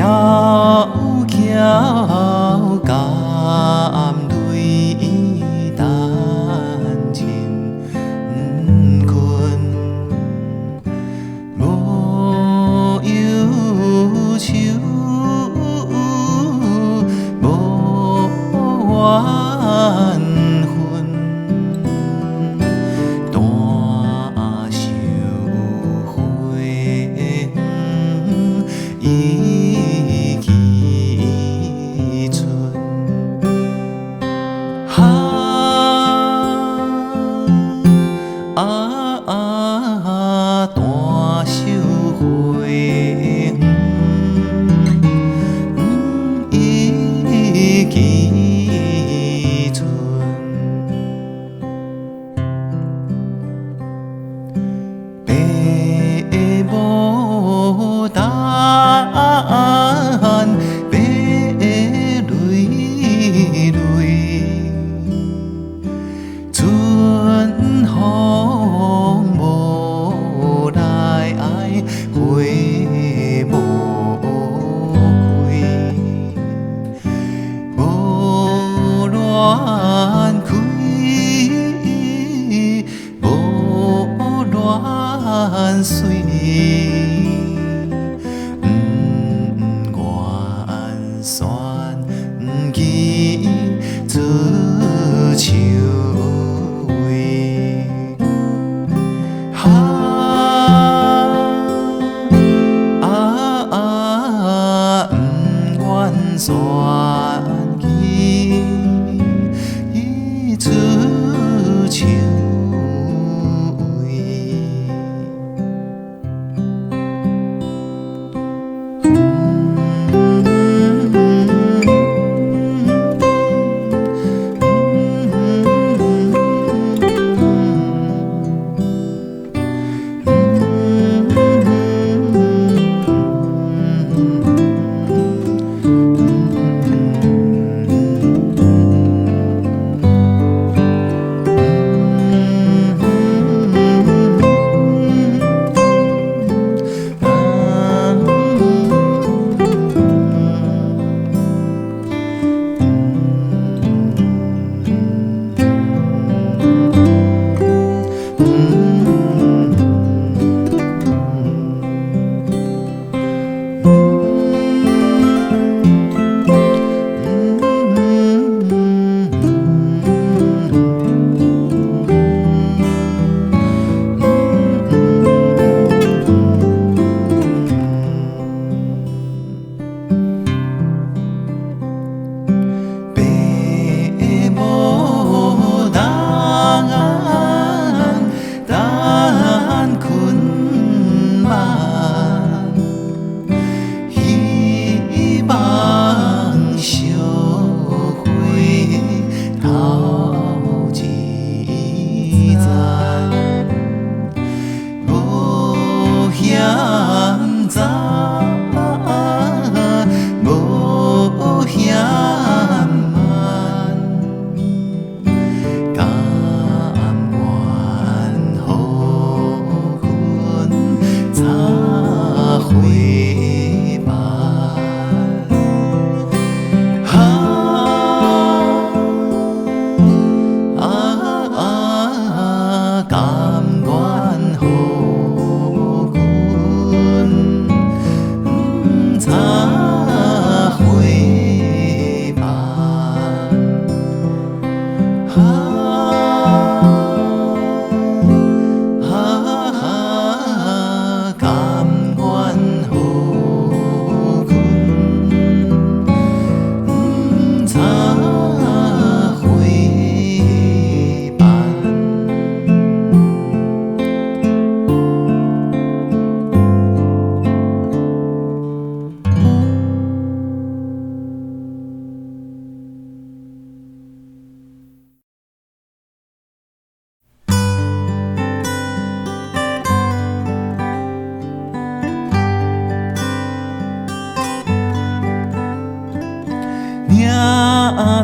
悄悄含泪等人困，无忧愁，无怨恨，单守花园伊记春。单守花园伊记春。爸母等，爸泪泪，春风无来，花无开，无乱开，无乱碎。愿选枝子树位，愿选枝子树位。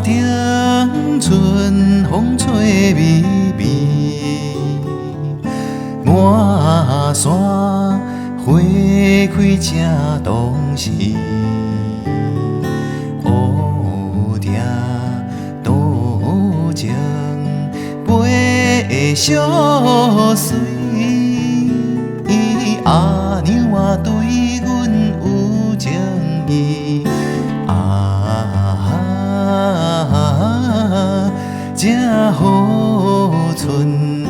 听春风吹微微，满山花开正当时。相随。阿娘啊，对阮有情意，正好春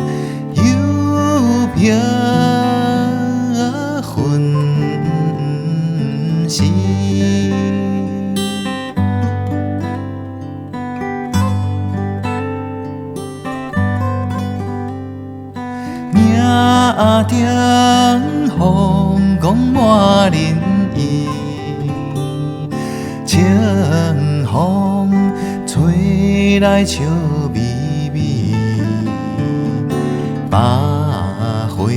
又飘分时。命定风光满人意，清风吹来笑眯眯，百花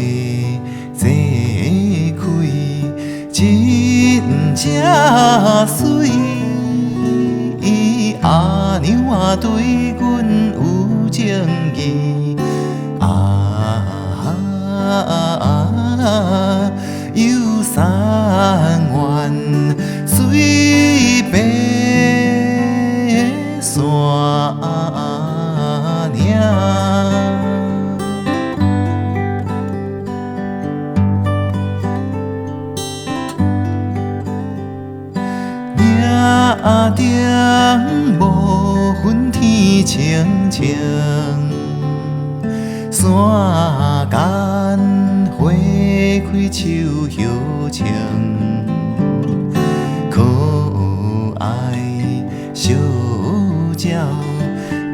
齐开，真正水。阿娘啊，对阮有情意。有三愿随白线领，命定无分天清清。山间花开秋叶青，可爱小鸟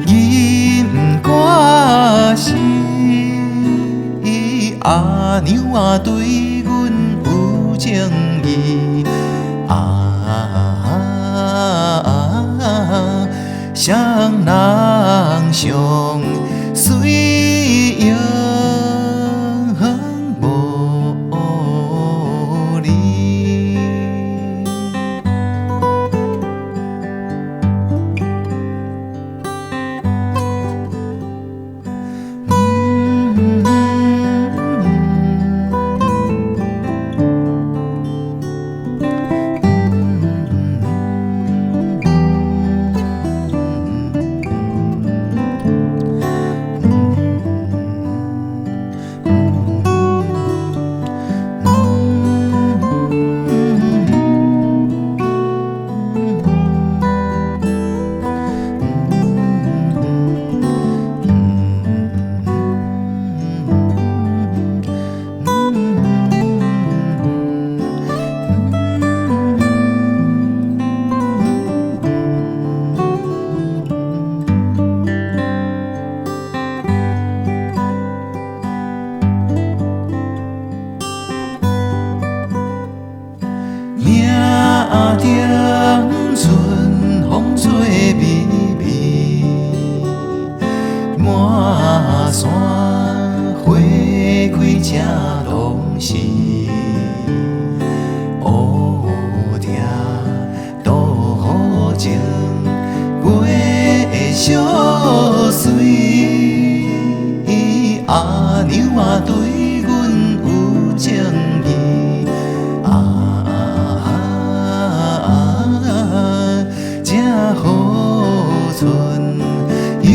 吟歌声。阿娘啊，对阮有情意，双人相随永无离。春风吹微微，满山花开正当时。乌笛渡情，月相随。阿娘啊，对阮有情意。正好春又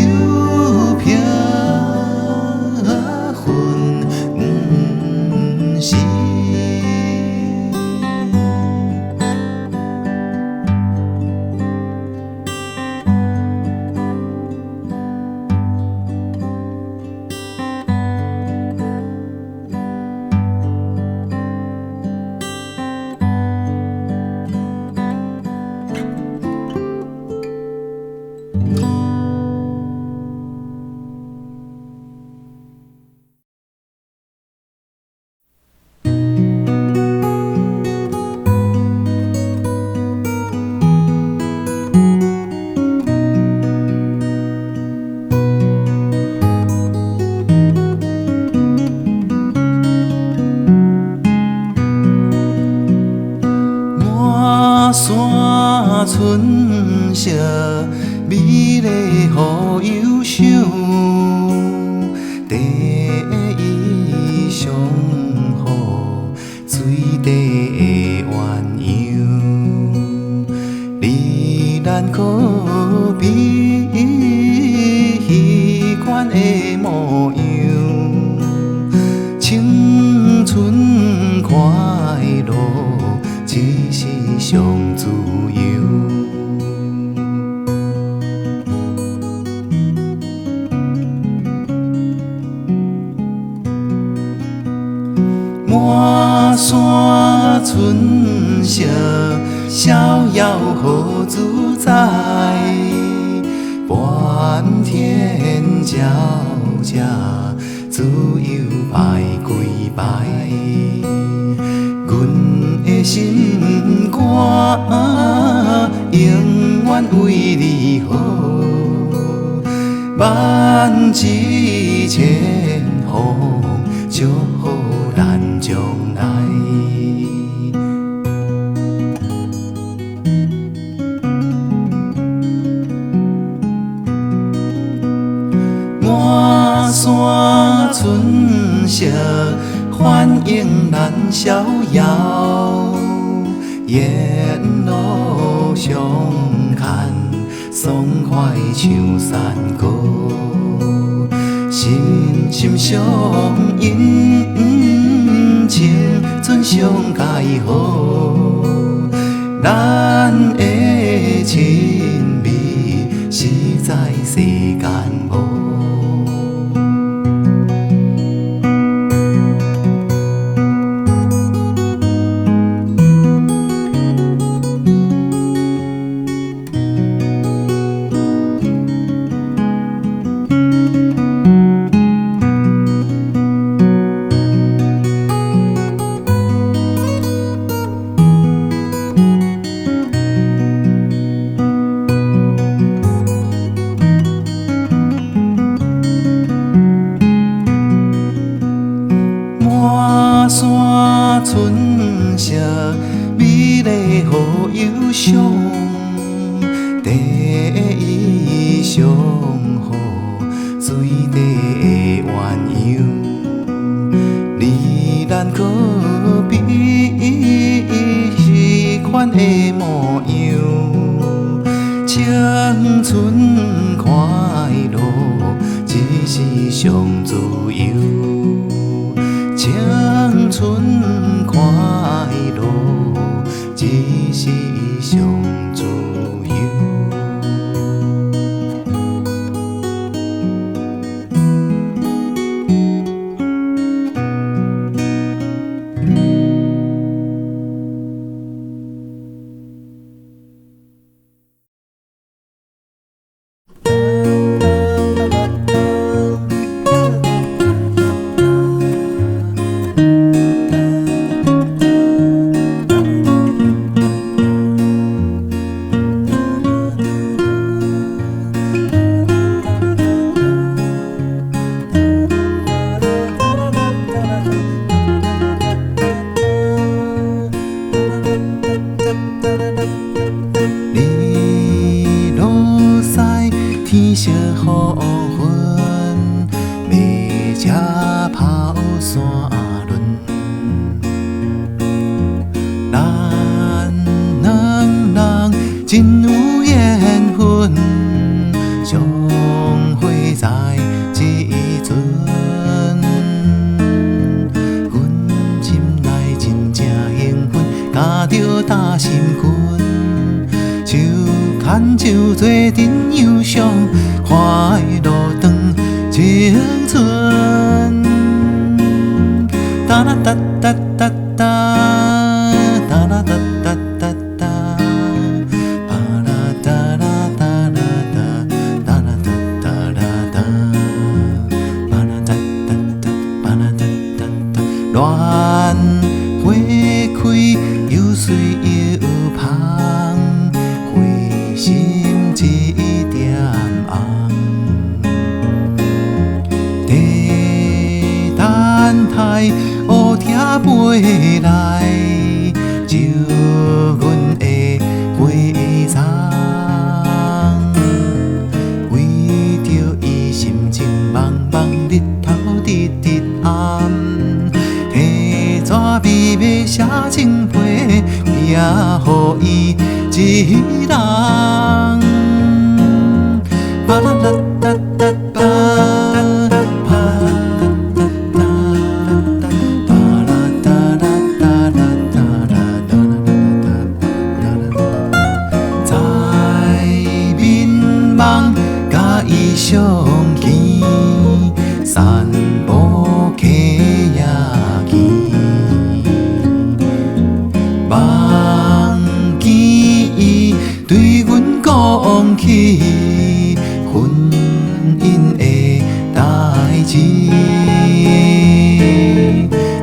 飘分时。山春色，美丽好忧伤。地衣上好，水地鸳鸯。离咱可比迄款的模样。上自由。满山春色，逍遥好自在。半天照这自由排几排。阮的心肝永远为你好，万紫千红祝福咱将来。满山春色，欢迎咱逍遥。沿路上看，爽快像山歌。心心相印，青春上介好。咱的亲密实在世间无。满山春色，美丽好忧伤。第一上好，水地的鸳鸯。离咱可比时款的模样。青春快乐，只是上自由。青春快乐，只是上自由。日落西，天色黄昏，马车跑山仑。咱两人真有缘分，相会在这阵。阮心内真正兴奋，咬着大心困。手牵手做阵忧伤，快乐长青春。哒啦哒哒哒哒，哒啦哒哒哒哒，巴啦哒啦哒啦哒，哒啦哒哒啦哒，巴啦哒哒哒，巴啦哒哒哒，乱花开又水又香。心一点红，地等待乌听飞来，招阮的归藏。为着伊心情茫茫，日头直直暗，提纸微微写情批，寄予伊。一人，巴啦啦哒哒哒，巴啦哒啦哒啦哒啦哒啦哒啦哒啦哒。讲起婚姻的代志，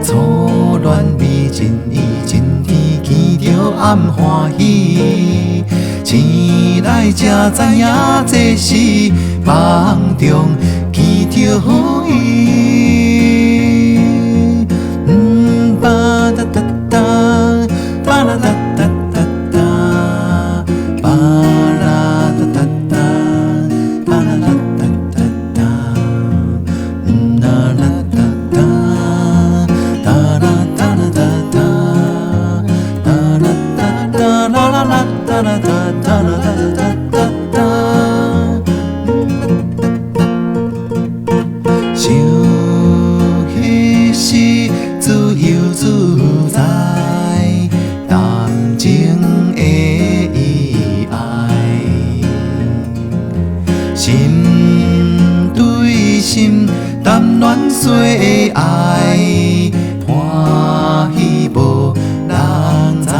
初恋美真意真天，见着暗欢喜。醒来才知影这是梦中见着伊。巴哒哒哒，巴啦哒哒哒哒，巴啦哒哒哒，巴啦啦哒哒哒，啦啦哒哒，哒啦哒啦哒哒，哒啦哒哒啦啦啦哒啦哒哒啦哒哒哒哒。想迄时自由自在，谈情的意爱，心对心，谈恋细的爱，欢喜无人知。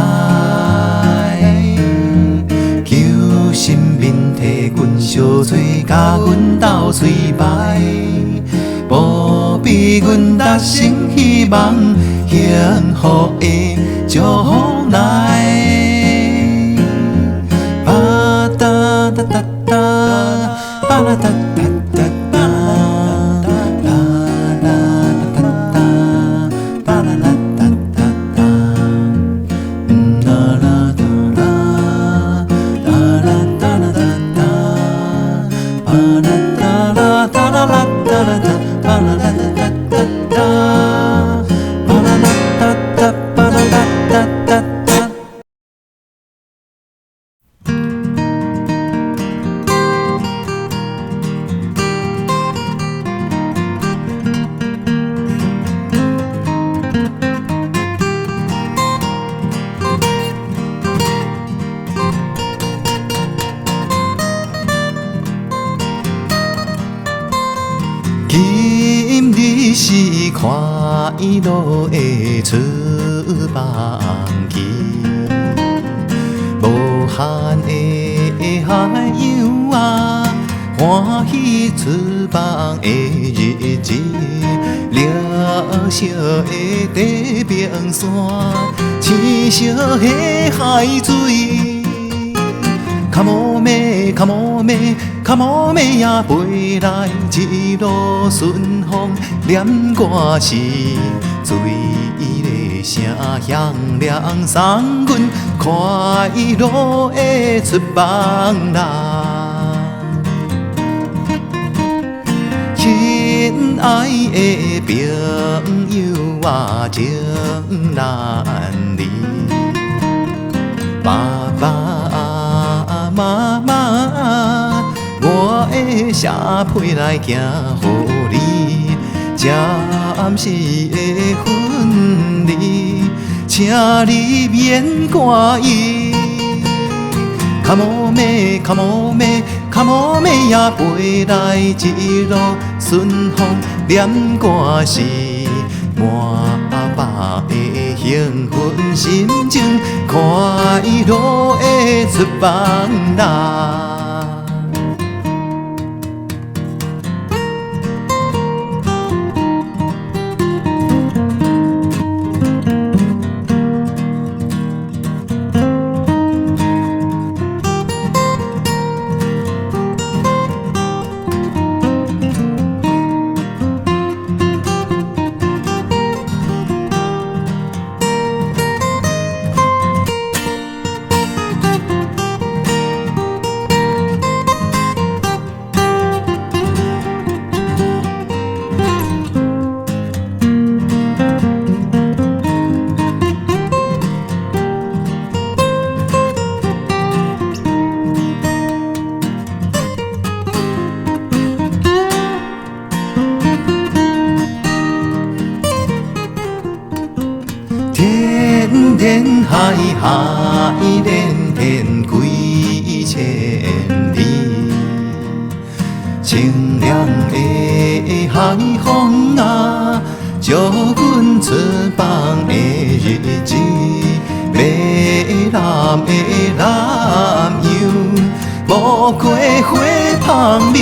求神明替阮相找，甲阮斗催排。保庇阮达成希望，幸福的祝福来。巴哒哒哒哒，巴啦哒哒哒哒，啦啦哒哒，巴啦啦哒哒哒，啦啦哒啦，啦啦哒啦哒哒，巴啦哒啦哒啦啦哒啦哒。巴啦啦哒哒哒，巴啦啦哒哒，巴啦啦哒哒哒。今日是快乐的出放期，无限的海洋啊，欢喜出放的日子，了色的地平线，青色的海水。卡摩咩，卡摩咩，卡摩咩呀，飞来一路顺风，念歌时，水的声响亮，送阮快乐的出放啦。亲爱的朋友啊，情难离，爸爸。妈妈，我的写批来行予你，暂时的分离，请你免怪意。卡摩咩，卡摩咩，卡摩咩呀，飞来一路顺风，念歌时满腹的兴奋心情，快乐的出放啦。天天海海，连天几千里，清凉的海风啊，祝阮出放的日子，蔚蓝的南洋，无过花香味。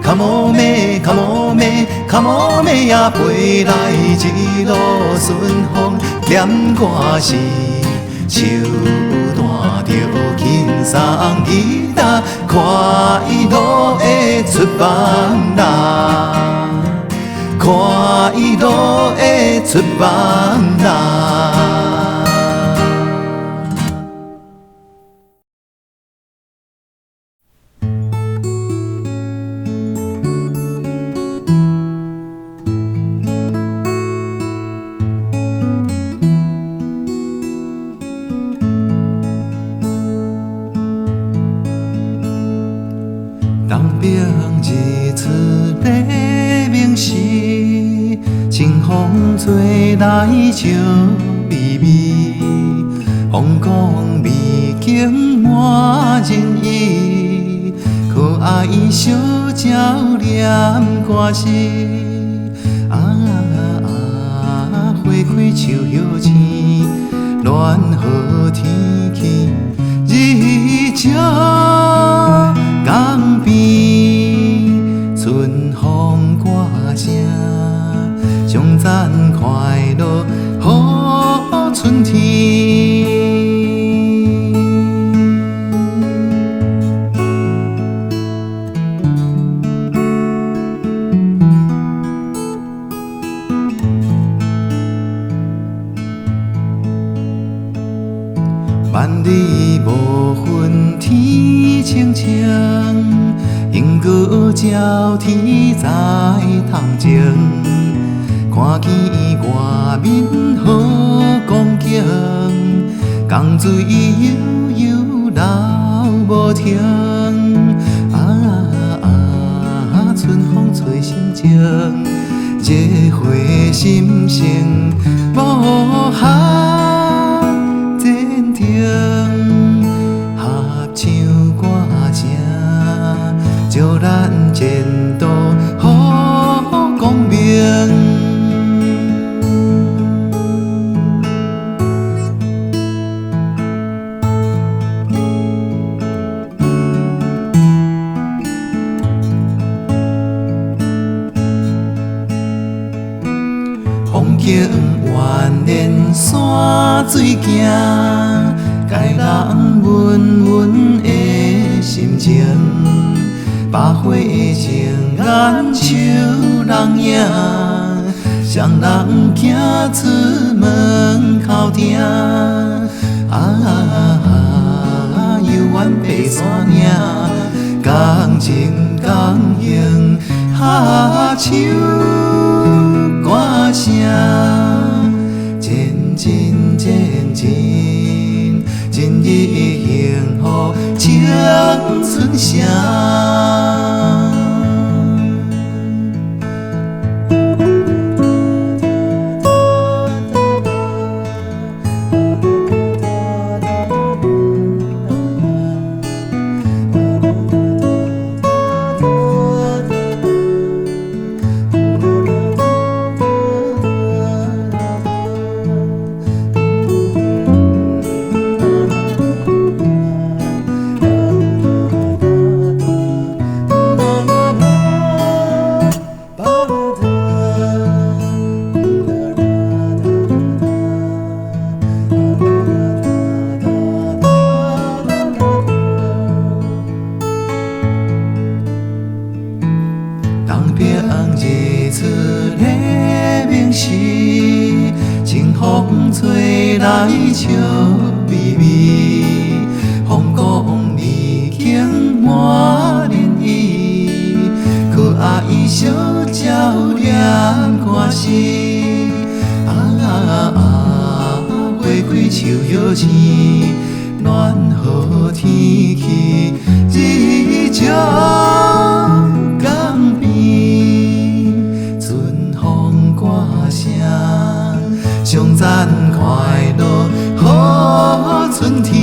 卡摩妹，卡摩妹，卡摩妹呀，飞来一路顺风，念歌时，手弹着轻松吉他，快乐的出梦啦，快乐的出梦啦。东边日出黎明时，清风吹来笑微微，风光美景满人意，可爱小鸟念歌词，花开树叶青，暖和天气，日照江边，春风歌声，上赞快乐好春天。万里无云天清清，莺歌鸟啼在窗前，看见外面好光景，江水悠悠流无停，春风吹心情，热花心声无限前程，合唱歌声，照咱前途好光明。风景蜿蜒山水行，介人温温的心情。百花情，眼手人影，双人行出门口埕。游玩爬山岭，共情共应，唱歌声，渐渐渐渐，今日幸福青春声。东边日出黎明时，清风吹来笑微微，风光美景满人意，可爱小鸟念歌词，花开树叶青，暖和天气，日照江边，春风歌声，上赞快乐好春天。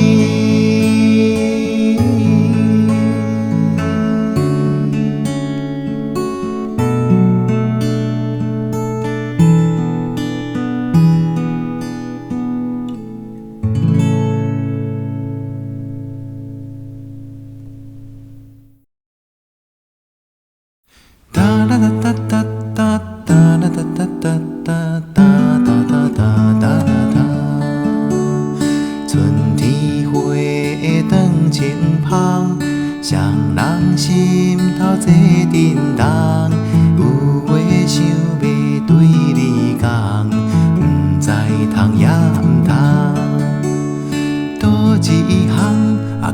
双人心头坐震动，有话想要对你讲，不知通也唔通。倒一项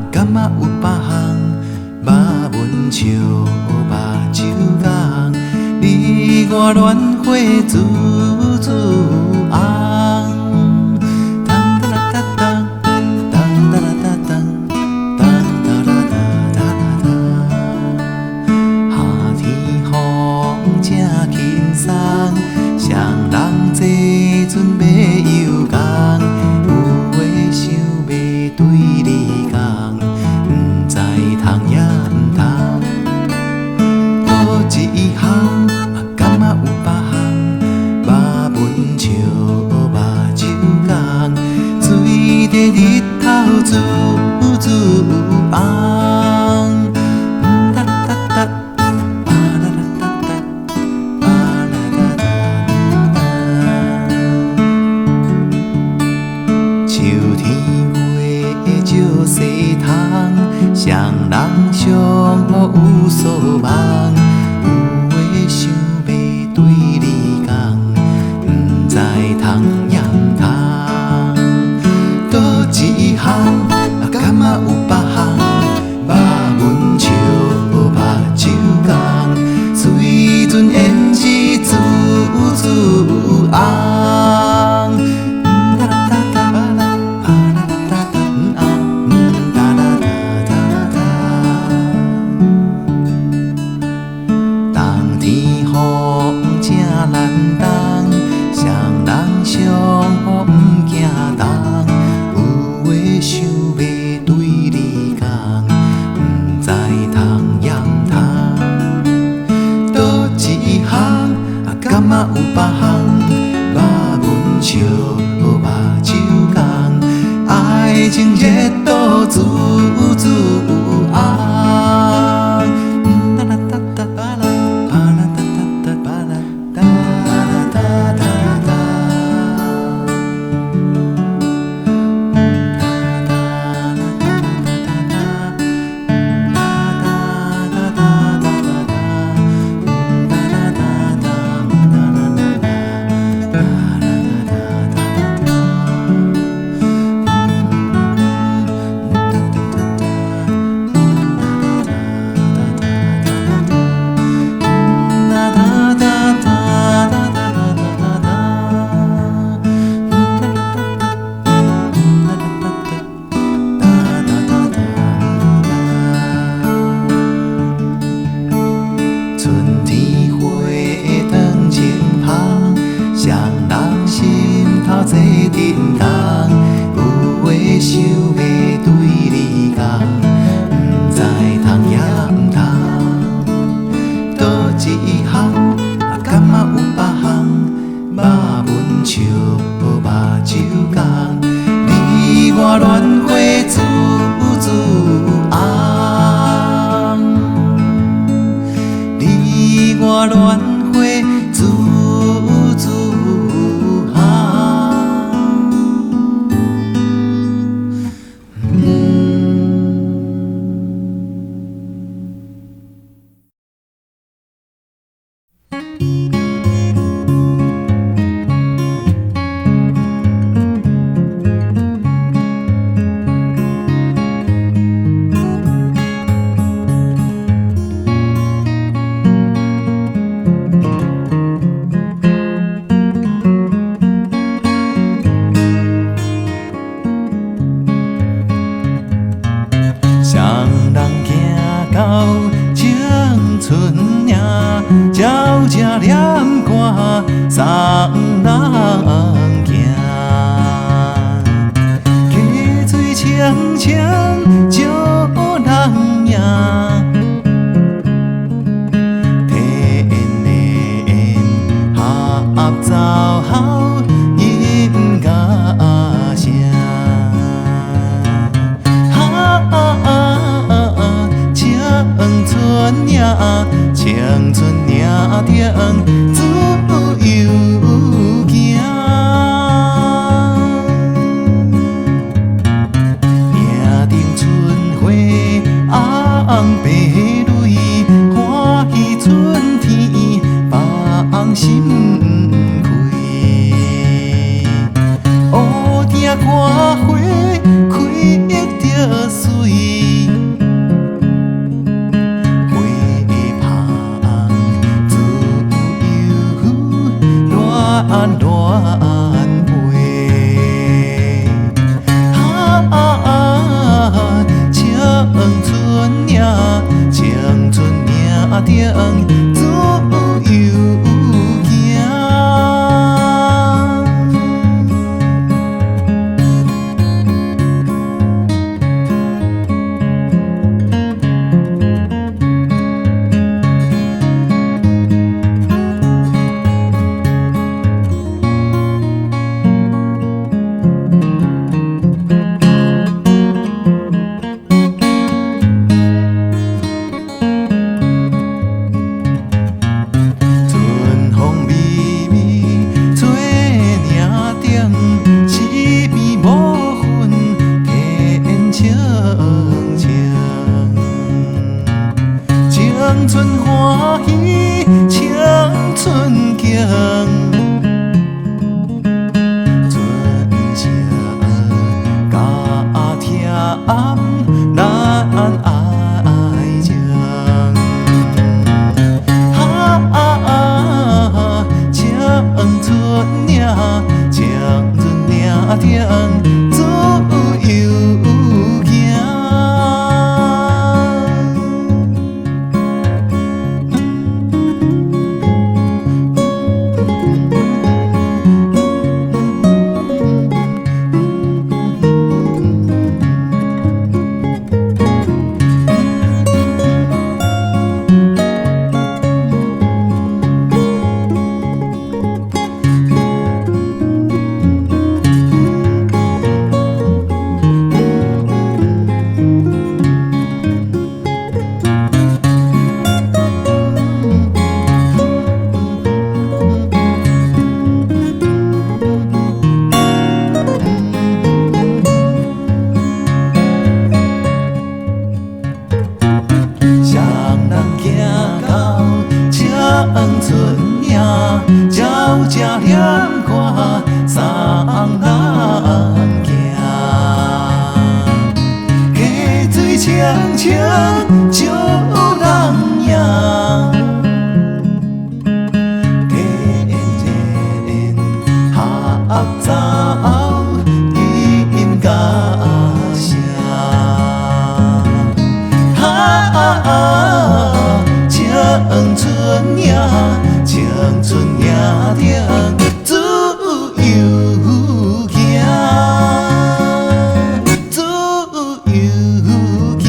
敢若有别项，肉文笑目睭红，你我恋花煮煮红。日头煮煮红，哒啦哒哒，巴啦啦哒哒，巴啦哒哒哒。秋天月照西窗，双人相互有所望，有话想要对你讲，不知通也唔通。一项敢若有别项，肉文笑目睭红，水准胭脂煮煮红。哒啦哒哒巴啦巴啦哒哒红，哒啦哒哒哒。冬天风正冷冻，双人相互不惊冻。想要对你讲，不知通也唔通。倒一项敢若有别项，肉文笑目睭红，爱情热度煮煮红。哒啦哒哒巴啦巴啦哒哒哒巴啦哒啦哒哒哒。坐震动，有话想要对你讲，不知通也唔通。倒一项敢若有别项，肉文笑目睭红，你我恋花煮煮红，你我恋花煮煮红。青春夜，照这念歌，送人行。溪水清清，照人影。天然合奏好音乐声。青春岭顶自由行，岭顶春花红情，青春欢喜，青春景。咱爱情，青春呀，青春呀，定自由行。青春呀，鸟只念歌，送人行。溪水清清，少人赢。天然合奏，音乐声。青春呀，青春呀，定自由行，自由行。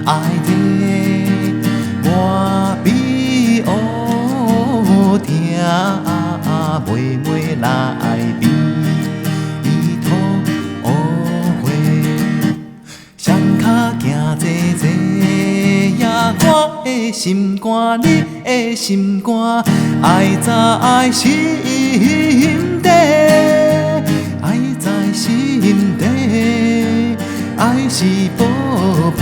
爱的我比乌定，妹妹来比土乌花，双脚行坐坐呀，我的心肝，你的心肝，爱在心底，爱在心底，爱是宝贝。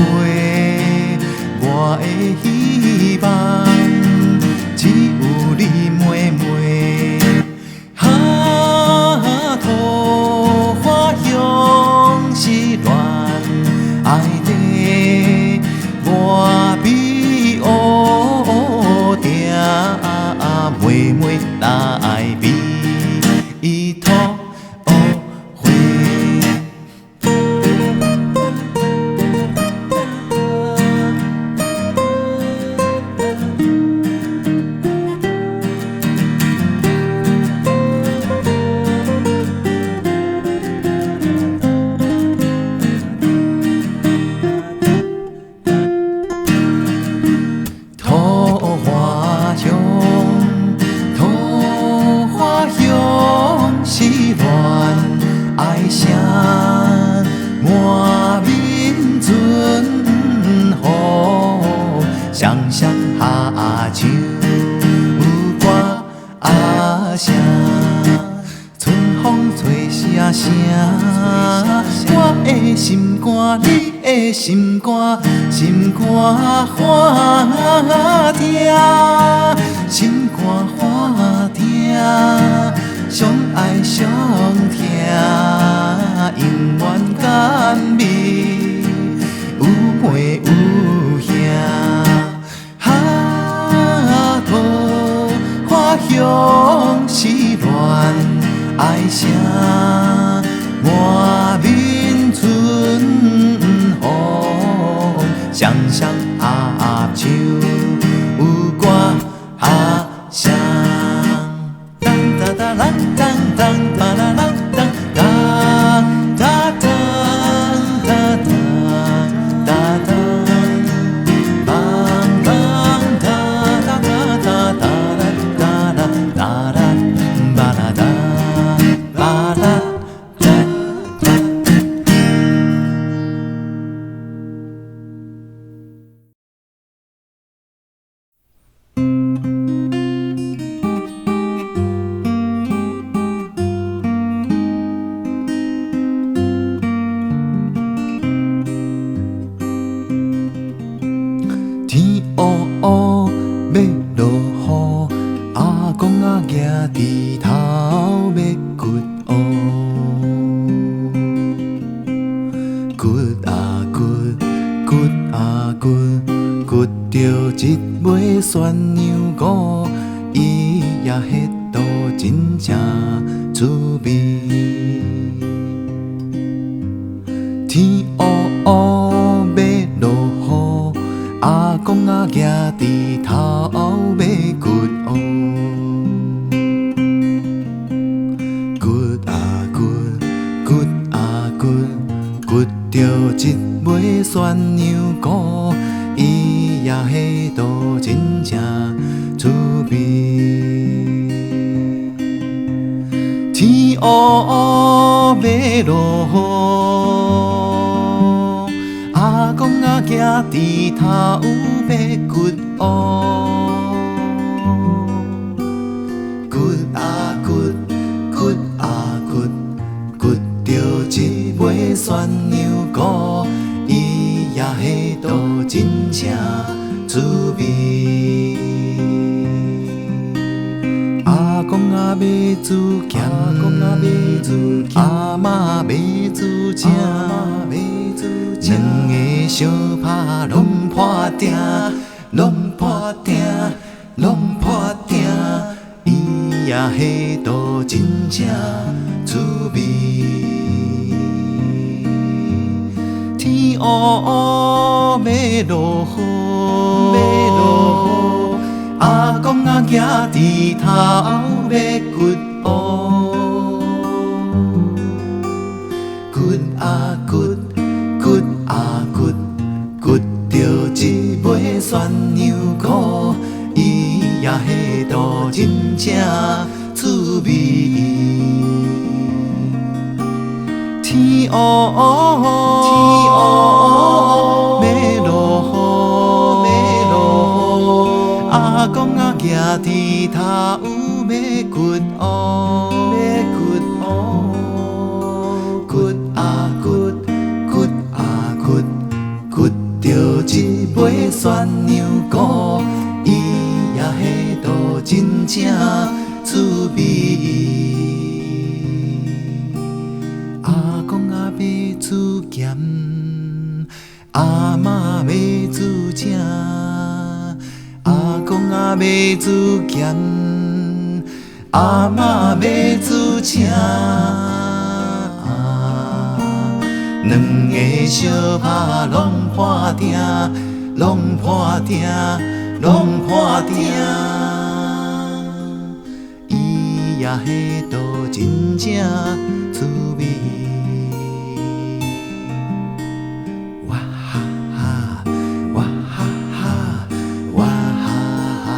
我的希望只有你，妹妹。桃花香是恋爱的，我比乌定，妹妹来比土花。爱声满面春雨，双双下唱歌声，春风吹声声，我的心肝，你的心肝，心肝欢听，心肝欢听。相爱相听，永远甘美，有妹有兄。桃花香是恋爱声，满面春风，双双合唱有歌声。当当当当当当。旋牛歌，伊也迄道真正趣味。天乌乌要落雨，阿公啊举伫头要掘乌，掘啊掘，掘啊掘，掘着一尾旋牛歌，伊也迄道真正趣味。天乌乌要落雨，阿公啊举伫头要掘乌，掘啊掘，掘啊掘，掘着一尾旋牛歌，伊也迄道真正趣味。阿公啊买煮咸，阿嬷买煮正，两个相拍拢破定，拢破定，拢破定，伊也迄道真正趣味。天乌乌要落雨，阿公啊举伫头要掘乌，掘啊掘，掘啊掘，掘着一尾旋牛歌，伊也迄道真正趣味。天乌乌要落雨，阿公啊举伫头要掘乌，掘啊掘，掘啊掘，掘着一尾旋牛歌，伊也迄道真正趣味。阿公啊要煮咸，阿嬷要煮正，阿公啊要煮咸，阿嬷要煮正，两个相拍拢破定，拢破定，拢破定，伊也迄道真正趣味。哇哈哈，哇哈哈，哇哈哈。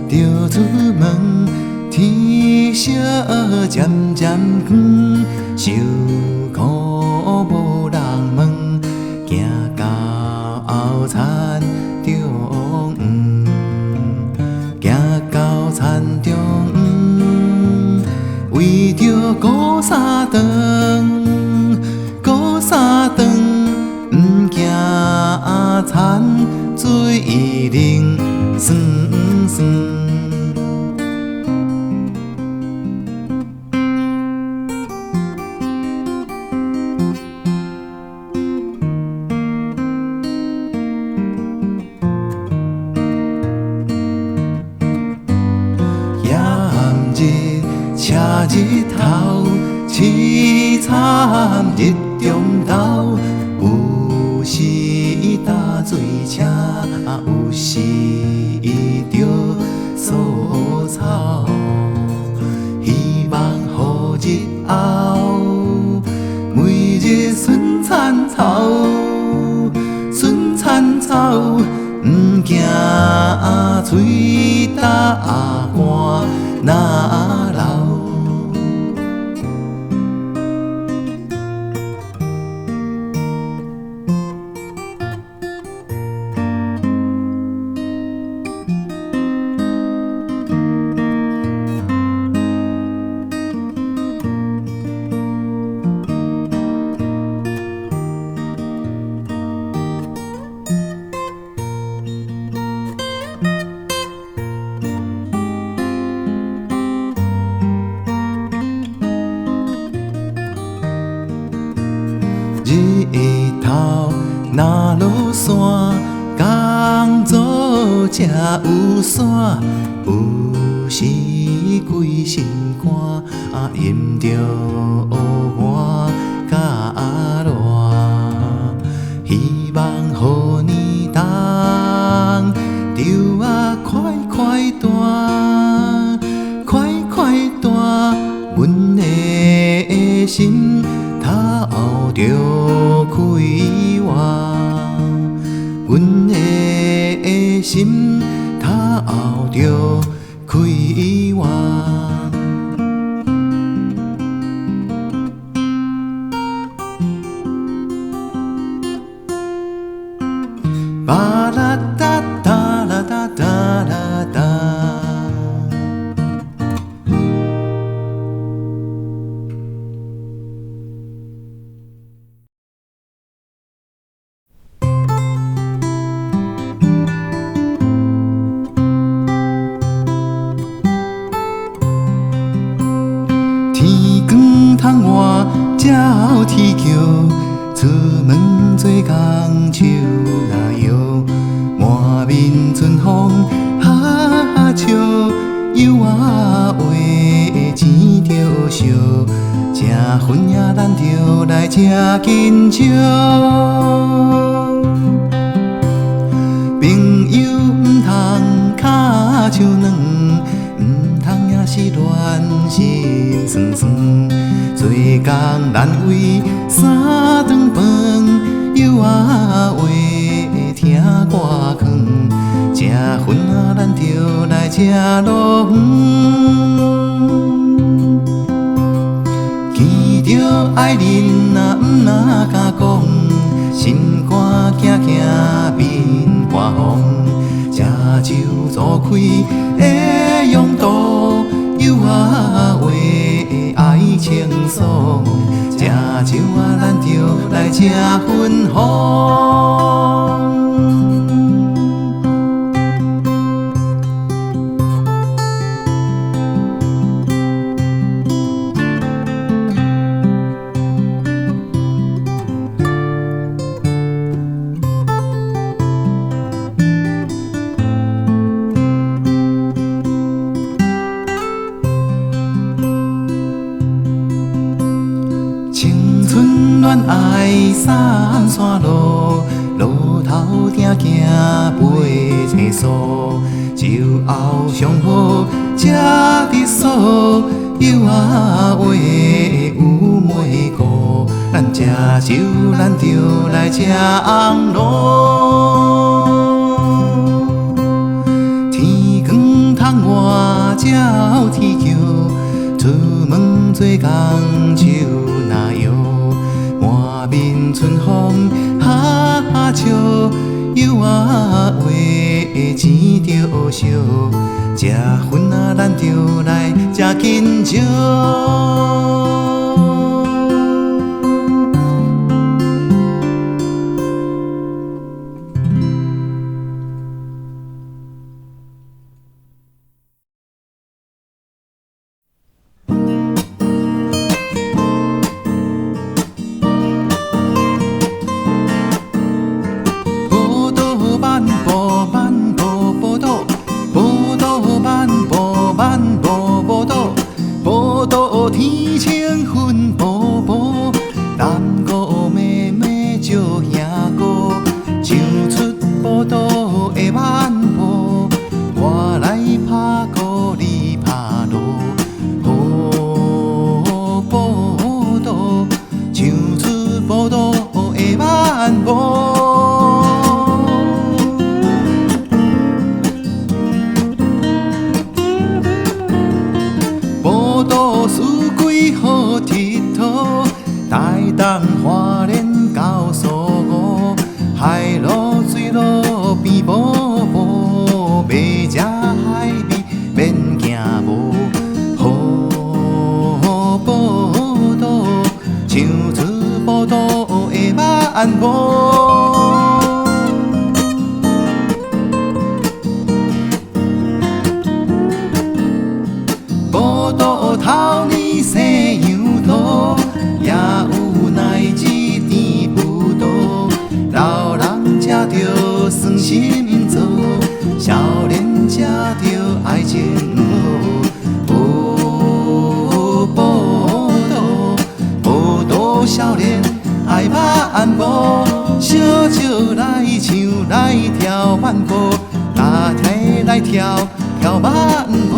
就出门，天色渐渐远，受苦无人问，行到田中央，行到田中央，为着顾三顿，顾三顿，不惊田水冷酸酸。赤日头，凄惨日中昼，有时打水车，有时着扫草。希望雨日后，每日春蚕草，春蚕草，不惊吹打寒那流。日头若落山，工作才有线，有时规身汗，淹着我甲热。希望予年冬，稻啊快快大，快快大，阮的心头着开花，阮的心头着开花。巴啦哒哒啦哒哒啦哒。天光窗外鸟啼叫，出门做工手若摇，满面春风哈笑，有我话钱着烧，食薰也咱着来吃紧笑。朋友毋通骹手软，毋通也是乱心酸酸。做工难为三顿饭，有我话听歌腔，吃薰仔咱着来吃路远。见着爱人毋敢讲，心肝惊惊面寒风。吃酒做开的用途，有我话爱情爽。吃酒咱着来吃薰风。青春恋爱三山路，路头定行袂青疏，酒后上好吃得素，有我话有玫瑰，咱吃酒咱着来吃红炉。天光窗外鸟啼叫，出门做工手若摇，满面春风哈笑，有我话钱着烧，食薰仔咱着来吃紧笑。天青云薄薄，南国妹妹照兄哥，唱出报道的晚波，我来拍鼓，你拍锣，报道，唱出报道的晚波。报道四季好佚佗，台东花莲到苏澳，海路水路边步步，要食海味免惊无。报道，唱出报道的晚波。报道头年西洋路，也有乃至甜少年爱马鞍步，小少来唱来跳慢步，大体来跳慢步。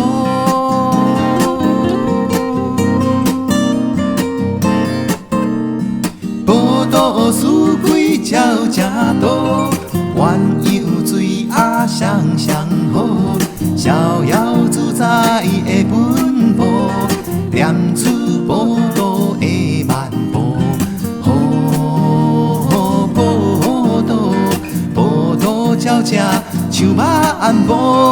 宝刀撕开鸟正多，鸳鸯水鸭双双好，逍遥自在的奔波，念出宝刀的慢步。宝刀宝刀鸟只像马鞍步。